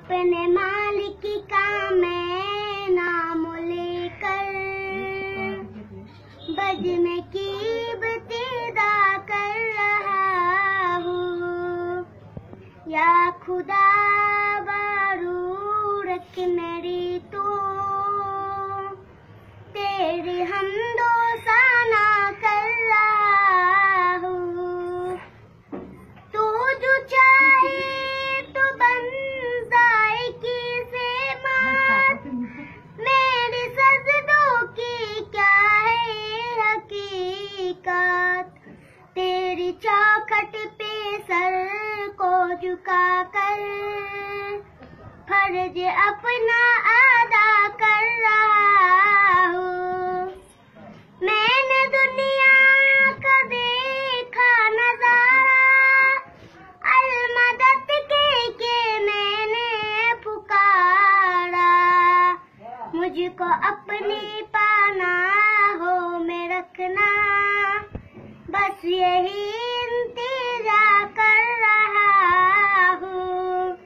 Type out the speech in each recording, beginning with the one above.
अपने मालिक का मैं नाम लेकर बज में कीमत अदा कर रहा हूँ। या खुदा बारूरत मेरी तो तेरी हमदो सना कर रहा हूँ। तू जो चाहे तो बन जाए किसे मात, मेरे सजदों की क्या है हकीकत। तेरी चौखट पे सर को झुका कर फर्ज अपना अदा कर रहा हूँ। मैंने दुनिया का देखा नजारा, अलमदद के मैंने पुकारा। मुझको अपनी पनाहों में रखना, बस यही इंतजार कर रहा हूँ।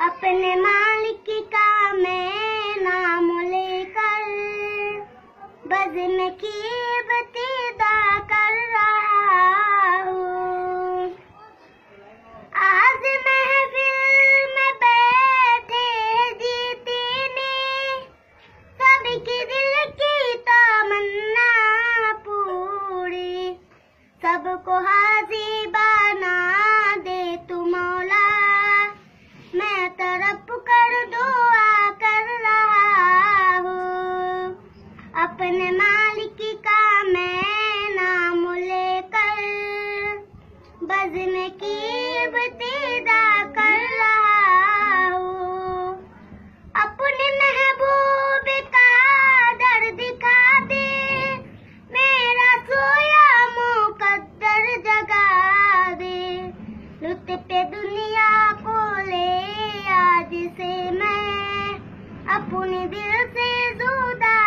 अपने मालिक का मैं नाम लेकर बज़ में कीमत अदा कर रहा हूँ। आज महफिल में बैठे जीतने, सबके दिल की तमन्ना पूरी, सबको हाज़िर बना दे तू मौला। मैं तरफ कर दुआ कर रहा हूँ। अपने मालिक का मैं नाम लेकर बज़ में कीमत अदा कर रहा हूँ। अपने महबूब का दर दिखा दे, मेरा सोया मुकद्दर जगा दे। लुत्फ़े दुनिया को ले आज से मैं अपने दिल से जुदा